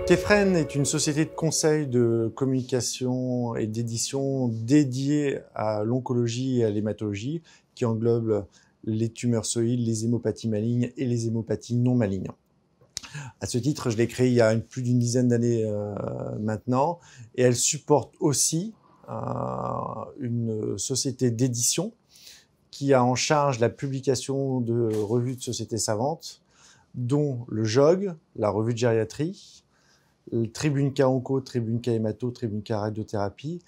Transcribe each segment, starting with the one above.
Kephren est une société de conseil de communication et d'édition dédiée à l'oncologie et à l'hématologie, qui englobe les tumeurs solides, les hémopathies malignes et les hémopathies non malignes. À ce titre, je l'ai créée il y a plus d'une dizaine d'années maintenant, et elle supporte aussi une société d'édition qui a en charge la publication de revues de sociétés savantes, dont le JOG, la revue de gériatrie, Tribune K Onco, Tribune K Hémato, Tribune K Radiothérapie,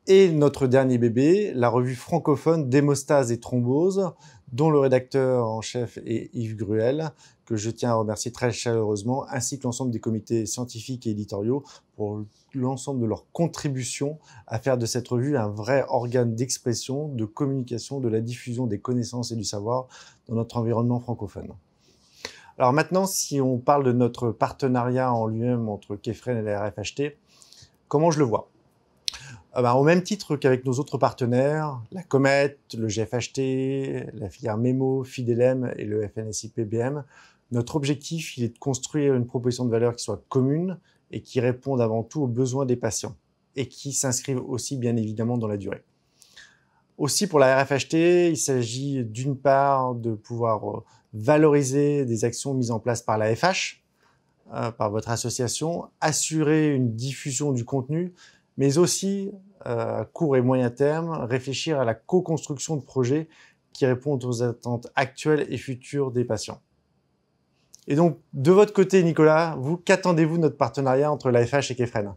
et notre dernier bébé, la revue francophone d'hémostase et thrombose, dont le rédacteur en chef est Yves Gruel, que je tiens à remercier très chaleureusement, ainsi que l'ensemble des comités scientifiques et éditoriaux pour l'ensemble de leurs contributions à faire de cette revue un vrai organe d'expression, de communication, de la diffusion des connaissances et du savoir dans notre environnement francophone. Alors maintenant, si on parle de notre partenariat en lui-même entre Kephren et la RFHT, comment je le vois ? Au même titre qu'avec nos autres partenaires, la Comet, le GFHT, la filière MEMO, Fidelem et le FNSIP-BM, notre objectif il est de construire une proposition de valeur qui soit commune et qui réponde avant tout aux besoins des patients et qui s'inscrive aussi bien évidemment dans la durée. Aussi pour la RFHT, il s'agit d'une part de pouvoir valoriser des actions mises en place par la FH, par votre association, assurer une diffusion du contenu, mais aussi, à court et moyen terme, réfléchir à la co-construction de projets qui répondent aux attentes actuelles et futures des patients. Et donc, de votre côté, Nicolas, vous, qu'attendez-vous de notre partenariat entre la FH et Kephren ?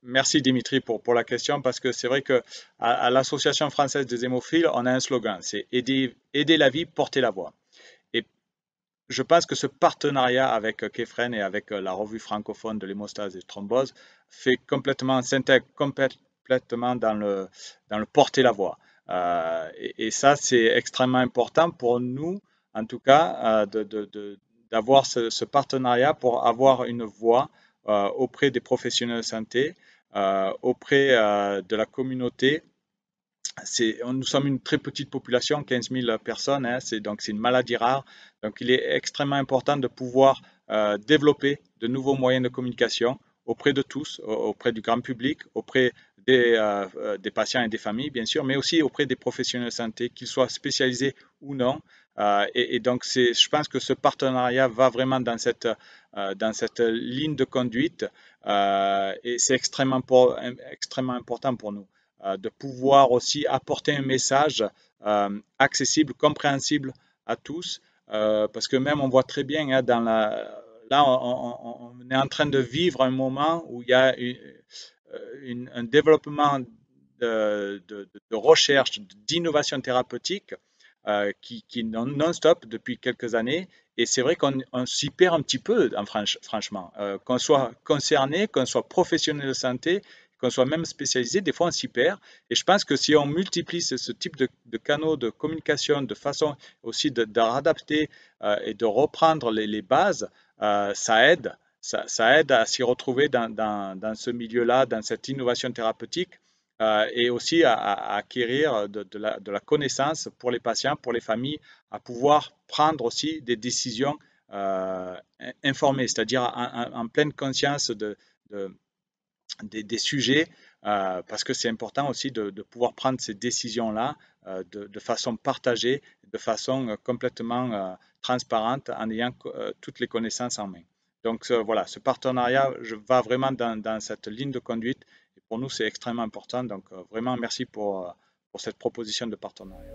Merci Dimitri pour la question, parce que c'est vrai que à l'Association française des hémophiles, on a un slogan, c'est aider la vie, porter la voix. Et je pense que ce partenariat avec Kephren et avec la revue francophone de l'hémostase et de thrombose s'intègre complètement dans le porter la voix. Et ça, c'est extrêmement important pour nous, en tout cas, d'avoir ce partenariat pour avoir une voix auprès des professionnels de santé, auprès de la communauté. Nous sommes une très petite population, 15 000 personnes, hein, donc c'est une maladie rare. Donc il est extrêmement important de pouvoir développer de nouveaux moyens de communication auprès de tous, auprès du grand public, auprès des patients et des familles, bien sûr, mais aussi auprès des professionnels de santé, qu'ils soient spécialisés ou non. Et donc, je pense que ce partenariat va vraiment dans cette ligne de conduite, et c'est extrêmement important pour nous de pouvoir aussi apporter un message accessible, compréhensible à tous, parce que même on voit très bien hein, là on est en train de vivre un moment où il y a un développement de recherche, d'innovation thérapeutique qui est non-stop depuis quelques années. Et c'est vrai qu'on s'y perd un petit peu, franchement. Qu'on soit concerné, qu'on soit professionnel de santé, qu'on soit même spécialisé, des fois on s'y perd. Et je pense que si on multiplie ce type de canaux de communication, de façon aussi de réadapter et de reprendre les bases, ça aide. Ça aide à s'y retrouver dans ce milieu-là, dans cette innovation thérapeutique, et aussi à acquérir de la connaissance pour les patients, pour les familles, à pouvoir prendre aussi des décisions informées, c'est-à-dire en pleine conscience des sujets, parce que c'est important aussi de pouvoir prendre ces décisions-là de façon partagée, de façon complètement transparente, en ayant toutes les connaissances en main. Donc voilà, ce partenariat va vraiment dans cette ligne de conduite. Et pour nous, c'est extrêmement important. Donc vraiment, merci pour cette proposition de partenariat.